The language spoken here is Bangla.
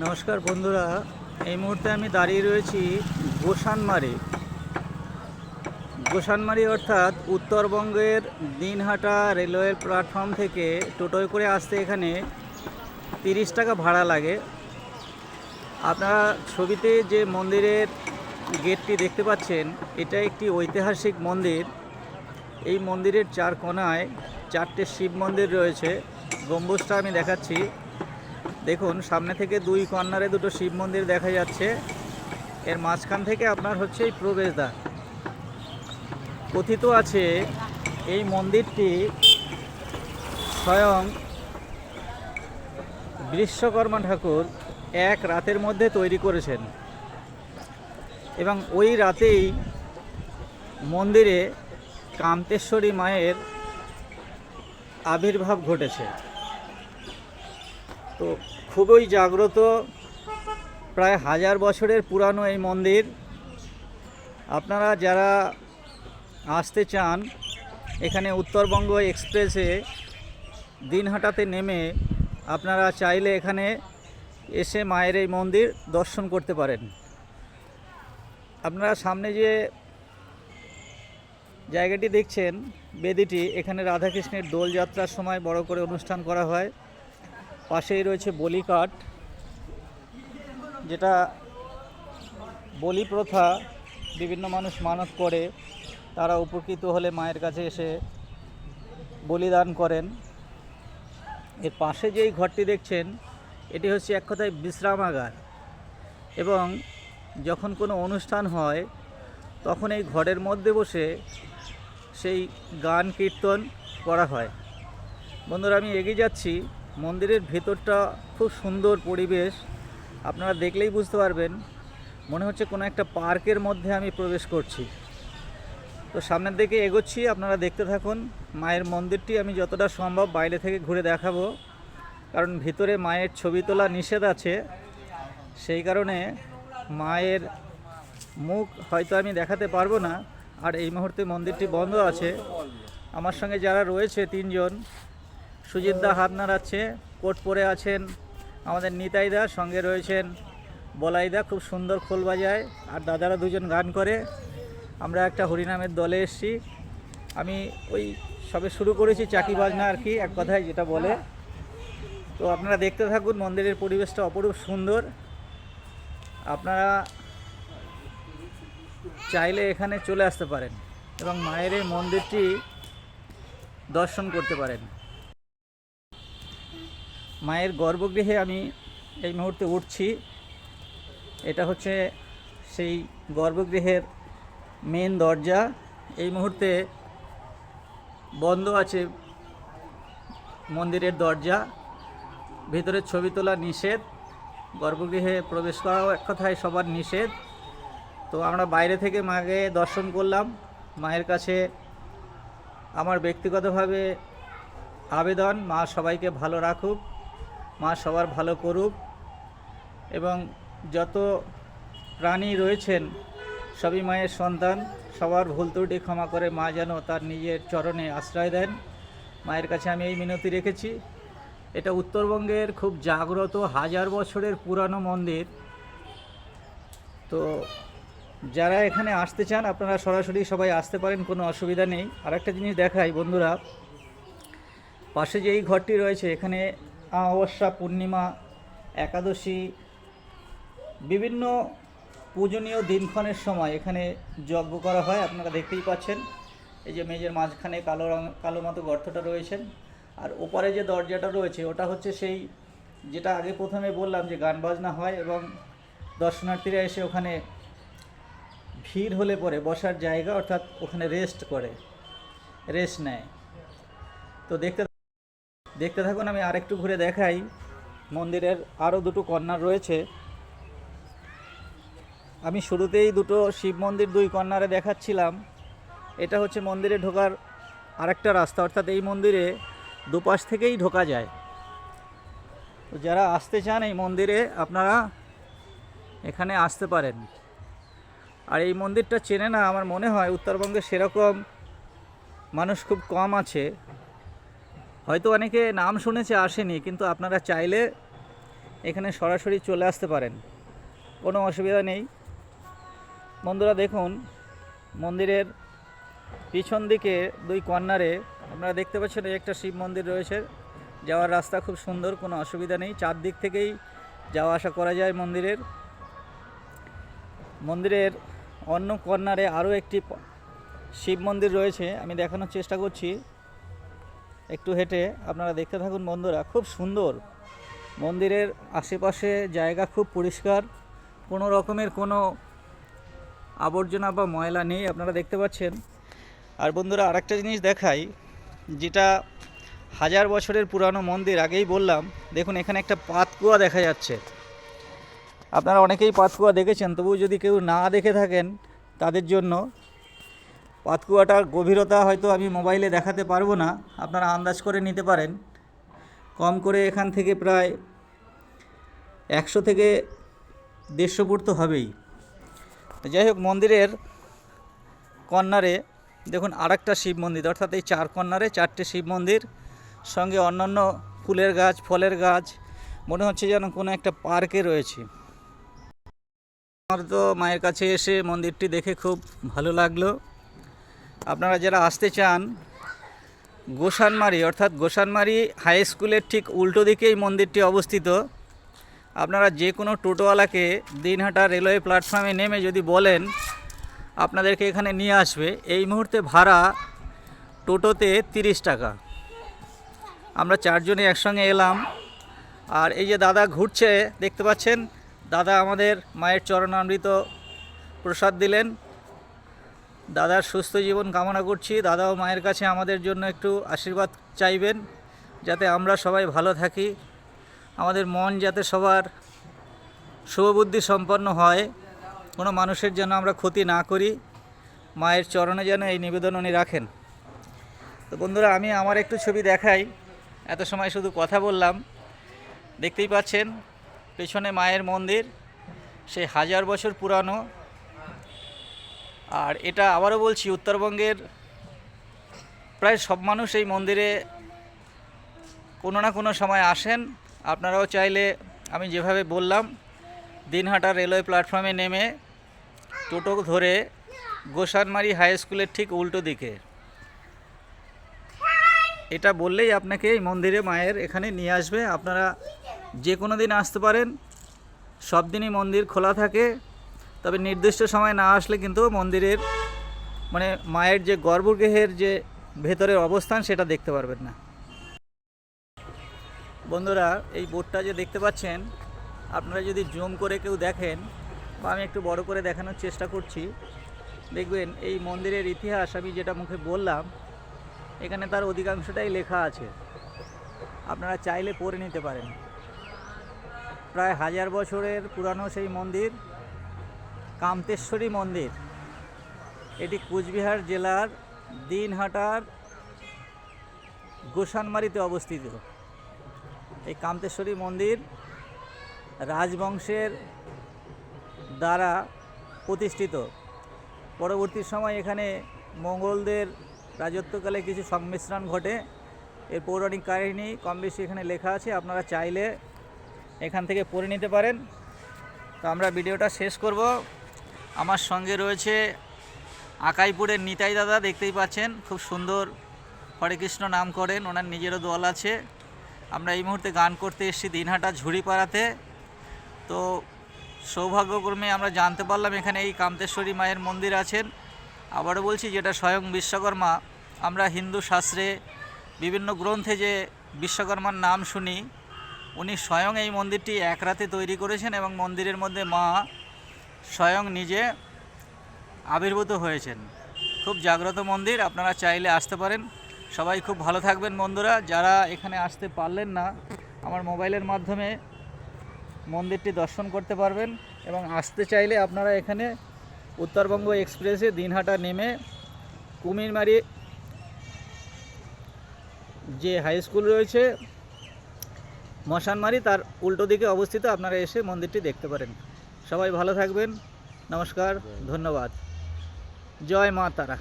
নমস্কার বন্ধুরা, এই মুহূর্তে আমি দাঁড়িয়ে রয়েছি গোসানমারি অর্থাৎ উত্তরবঙ্গের দিনহাটা রেলওয়ে প্ল্যাটফর্ম থেকে টোটোয় করে আসতে এখানে 30 টাকা ভাড়া লাগে। আপনারা ছবিতে যে মন্দিরের গেটটি দেখতে পাচ্ছেন, এটা একটি ঐতিহাসিক মন্দির। এই মন্দিরের চার কোণায় 4টে শিব মন্দির রয়েছে। গম্বুজটা আমি দেখাচ্ছি, দেখুন সামনে থেকে দুই কর্নারে দুটো শিব মন্দির দেখা যাচ্ছে। এর মাঝখান থেকে আপনার হচ্ছে এই প্রবেশদ্বার। কথিত আছে এই মন্দিরটি স্বয়ং বিশ্বকর্মা ঠাকুর এক রাতের মধ্যে তৈরি করেছেন এবং ওই রাতেই মন্দিরে কান্তেশ্বরী মায়ের আবির্ভাব ঘটেছে। তো খুবই জাগ্রত, প্রায় 1000 বছরের পুরানো এই মন্দির। আপনারা যারা আসতে চান, এখানে উত্তরবঙ্গ এক্সপ্রেসে দিনহাটাতে নেমে আপনারা চাইলে এখানে এসে মায়ের এই মন্দির দর্শন করতে পারেন। আপনারা সামনে যে জায়গাটি দেখছেন, বেদিটি, এখানে রাধাকৃষ্ণের দোলযাত্রার সময় বড় করে অনুষ্ঠান করা হয়। পাশেই রয়েছে বলিকাট, যেটা বলি প্রথা। বিভিন্ন মানুষ মানত করে, তারা উপকৃত হলে মায়ের কাছে এসে বলিদান করেন। এর পাশে যেই ঘরটি দেখছেন, এটি হচ্ছে এক কথায় বিশ্রামাগার, এবং যখন কোনো অনুষ্ঠান হয় তখন এই ঘরের মধ্যে বসে সেই গান কীর্তন করা হয়। বন্ধুরা, আমি এগিয়ে যাচ্ছি। মন্দিরের ভেতরটা খুব সুন্দর পরিবেশ, আপনারা দেখলেই বুঝতে পারবেন। মনে হচ্ছে কোনো একটা পার্কের মধ্যে আমি প্রবেশ করছি। তো সামনের দিকে এগোচ্ছি, আপনারা দেখতে থাকুন। মায়ের মন্দিরটি আমি যতটা সম্ভব বাইরে থেকে ঘুরে দেখাবো, কারণ ভিতরে মায়ের ছবি তোলা নিষেধ আছে। সেই কারণে মায়ের মুখ হয়তো আমি দেখাতে পারবো না। আর এই মুহূর্তে মন্দিরটি বন্ধ আছে। আমার সঙ্গে যারা রয়েছে 3 জন, সুজিতদা হাত নাড়াচ্ছে, কোট পরে আছেন আমাদের নিতাইদা, সঙ্গে রয়েছেন বলাইদা, খুব সুন্দর খোল বাজায়, আর দাদারা 2 জন গান করে। আমরা একটা হরিনামের দলে এসেছি। আমি ওই সবে শুরু করেছি চাকি বাজনা আর কি, এক কথায় যেটা বলে। তো আপনারা দেখতে থাকুন। মন্দিরের পরিবেশটা অপরূপ সুন্দর। আপনারা চাইলে এখানে চলে আসতে পারেন এবং মায়ের এই মন্দিরটি দর্শন করতে পারেন। মায়ের গর্ভগৃহে আমি এই মুহূর্তে উঠছি। এটা হচ্ছে সেই গর্ভগৃহের মেন দরজা। এই মুহূর্তে বন্ধ আছে মন্দিরের দরজা। ভিতরে ছবি তোলা নিষেধ, গর্ভগৃহে প্রবেশ করাও এক কথায় সবার নিষেধ। তো আমরা বাইরে থেকে মাকে দর্শন করলাম। মায়ের কাছে আমার ব্যক্তিগতভাবে আবেদন, মা সবাইকে ভালো রাখুক, মা সবার ভালো করুক, এবং যত প্রাণী রয়েছেন সবই মায়ের সন্তান। সবার ভুল ত্রুটি ক্ষমা করে মা যেন তার নিজের চরণে আশ্রয় দেন। মায়ের কাছে আমি এই মিনতি রেখেছি। এটা উত্তরবঙ্গের খুব জাগ্রত 1000 বছরের পুরানো মন্দির। তো যারা এখানে আসতে চান, আপনারা সরাসরি সবাই আসতে পারেন, কোনো অসুবিধা নেই। আর একটা জিনিস দেখাই বন্ধুরা, পাশে যে এই ঘরটি রয়েছে, এখানে অমাবস্যা, পূর্ণিমা, একাদশী, বিভিন্ন পূজনীয় দিনক্ষণের সময় এখানে যজ্ঞ করা হয়। আপনারা দেখতেই পাচ্ছেন, এই যে মেঝের মাঝখানে কালো মতো গর্তটা রয়েছেন। আর ওপারে যে দরজাটা রয়েছে, ওটা হচ্ছে সেই যেটা আগে প্রথমে বললাম যে গান বাজনা হয়, এবং দর্শনার্থীরা এসে ওখানে ভিড় হলে পরে বসার জায়গা, অর্থাৎ ওখানে রেস্ট নেয়। তো দেখতে থাকুন। আমি আরেকটু ঘুরে দেখাই। মন্দিরের আরও দুটো কর্নার রয়েছে। আমি শুরুতেই দুটো শিব মন্দির 2 কর্নারে দেখাচ্ছিলাম। এটা হচ্ছে মন্দিরে ঢোকার আরেকটা রাস্তা, অর্থাৎ এই মন্দিরে দুপাশ থেকেই ঢোকা যায়। তো যারা আসতে চান এই মন্দিরে, আপনারা এখানে আসতে পারেন। আর এই মন্দিরটা চেনে না আমার মনে হয় উত্তরবঙ্গে সেরকম মানুষ খুব কম আছে। হয়তো অনেকে নাম শুনেছে, আসেনি, কিন্তু আপনারা চাইলে এখানে সরাসরি চলে আসতে পারেন, কোনো অসুবিধা নেই। বন্ধুরা দেখুন, মন্দিরের পিছন দিকে দুই কর্নারে আপনারা দেখতে পাচ্ছেন একটা শিব মন্দির রয়েছে। যাওয়ার রাস্তা খুব সুন্দর, কোনো অসুবিধা নেই, চারদিক থেকেই যাওয়া আসা করা যায় মন্দিরের। মন্দিরের অন্য কর্নারে আরও একটি শিব মন্দির রয়েছে, আমি দেখানোর চেষ্টা করছি একটু হেঁটে, আপনারা দেখতে থাকুন বন্ধুরা। খুব সুন্দর, মন্দিরের আশেপাশে জায়গা খুব পরিষ্কার, কোনো রকমের কোনো আবর্জনা বা ময়লা নেই, আপনারা দেখতে পাচ্ছেন। আর বন্ধুরা আরেকটা জিনিস দেখাই, যেটা 1000 বছরের পুরানো মন্দির, আগেই বললাম। দেখুন এখানে একটা পাতকুয়া দেখা যাচ্ছে, আপনারা অনেকেই পাতকুয়া দেখেছেন, তবু যদি কেউ না দেখে থাকেন তাদের জন্য পাতকুয়াটার গভীরতা হয়তো আমি মোবাইলে দেখাতে পারবো না, আপনারা আন্দাজ করে নিতে পারেন। কম করে এখান থেকে প্রায় 100 থেকে 150 ফুট তো হবেই। যাই হোক, মন্দিরের কর্নারে দেখুন আরেকটা শিব মন্দির, অর্থাৎ এই 4 কর্নারে 4টে শিব মন্দির, সঙ্গে অন্যান্য ফুলের গাছ, ফলের গাছ, মনে হচ্ছে যেন কোনো একটা পার্কে রয়েছে। আমার তো মায়ের কাছে এসে মন্দিরটি দেখে খুব ভালো লাগলো। আপনারা যারা আসতে চান, গোসানমারি অর্থাৎ গোসানমারি হাই স্কুলের ঠিক উল্টো দিকেই মন্দিরটি অবস্থিত। আপনারা যে কোনো টোটোওয়ালাকে দিনহাটা রেলওয়ে প্ল্যাটফর্মে নেমে যদি বলেন আপনাদেরকে এখানে নিয়ে আসবে, এই মুহূর্তে ভাড়া টোটোতে 30 টাকা। আমরা 4 জনে একসঙ্গে এলাম। আর এই যে দাদা ঘুরছে দেখতে পাচ্ছেন, দাদা আমাদের মায়ের চরণামৃত প্রসাদ দিলেন। দাদার সুস্থ জীবন কামনা করছি। দাদাও মায়ের কাছে আমাদের জন্য একটু আশীর্বাদ চাইবেন, যাতে আমরা সবাই ভালো থাকি, আমাদের মন যাতে সবার শুভবুদ্ধি সম্পন্ন হয়, কোনো মানুষের যেন আমরা ক্ষতি না করি, মায়ের চরণে যেন এই নিবেদন উনি রাখেন। তো বন্ধুরা আমি আমার একটু ছবি দেখাই, এত সময় শুধু কথা বললাম। দেখতেই পাচ্ছেন পেছনে মায়ের মন্দির, সেই 1000 বছর পুরানো। আর এটা আবারও বলছি, উত্তরবঙ্গের প্রায় সব মানুষ এই মন্দিরে কোনো না কোনো সময় আসেন। আপনারাও চাইলে আমি যেভাবে বললাম, দিনহাটা রেলওয়ে প্ল্যাটফর্মে নেমে টোটো ধরে গোসানমারি হাই স্কুলের ঠিক উল্টো দিকে, এটা বললেই আপনাকে এই মন্দিরে মায়ের এখানে নিয়ে আসবে। আপনারা যে কোনো দিন আসতে পারেন, সব দিনই মন্দির খোলা থাকে, তবে নির্দিষ্ট সময় না আসলে কিন্তু মন্দিরের মানে মায়ের যে গর্ভগৃহের যে ভেতরের অবস্থান সেটা দেখতে পারবেন না। বন্ধুরা এই বোর্ডটা যে দেখতে পাচ্ছেন, আপনারা যদি জুম করে কেউ দেখেন, বা আমি একটু বড় করে দেখানোর চেষ্টা করছি, দেখবেন এই মন্দিরের ইতিহাস আমি যেটা মুখে বললাম, এখানে তার অধিকাংশটাই লেখা আছে, আপনারা চাইলে পড়ে নিতে পারেন। প্রায় 1000 বছরের পুরানো সেই মন্দির, কামতেশ্বরী মন্দির। এটি কুচবিহার জেলার দিনহাটার গোসানমারিতে অবস্থিত। এই কামতেশ্বরী মন্দির রাজবংশের দ্বারা প্রতিষ্ঠিত। পরবর্তী সময় এখানে মঙ্গলদের রাজত্বকালে কিছু সংমিশ্রণ ঘটে, এর পৌরাণিক কাহিনী কম বেশি এখানে লেখা আছে, আপনারা চাইলে এখান থেকে পড়ে নিতে পারেন। তো আমরা ভিডিওটা শেষ করব। আমার সঙ্গে রয়েছে আকাইপুরের নিতাই দাদা, দেখতেই পাচ্ছেন খুব সুন্দর হরে কৃষ্ণ নাম করেন, ওনার নিজেরও দল আছে। আমরা এই মুহূর্তে গান করতে এসেছি দিনহাটা ঝুড়িপাড়াতে। তো সৌভাগ্যক্রমে আমরা জানতে পারলাম এখানে এই কামতেশ্বরী মায়ের মন্দির আছেন। আবারও বলছি, যেটা স্বয়ং বিশ্বকর্মা, আমরা হিন্দু শাস্ত্রে বিভিন্ন গ্রন্থে যে বিশ্বকর্মার নাম শুনি, উনি স্বয়ং এই মন্দিরটি এক রাতে তৈরি করেছেন এবং মন্দিরের মধ্যে মা স্বয়ং নিজে আবির্ভূত হয়েছেন। খুব জাগ্রত মন্দির, আপনারা চাইলে আসতে পারেন। সবাই খুব ভালো থাকবেন বন্ধুরা। যারা এখানে আসতে পারলেন না, আমার মোবাইলের মাধ্যমে মন্দিরটি দর্শন করতে পারবেন, এবং আসতে চাইলে আপনারা এখানে উত্তরবঙ্গ এক্সপ্রেসে দিনহাটা নেমে কুমিরমারি যে হাই স্কুল রয়েছে মশানমারি, তার উল্টো দিকে অবস্থিত, আপনারা এসে মন্দিরটি দেখতে পারেন। সবাই ভালো থাকবেন, নমস্কার, ধন্যবাদ, জয় মা তারা।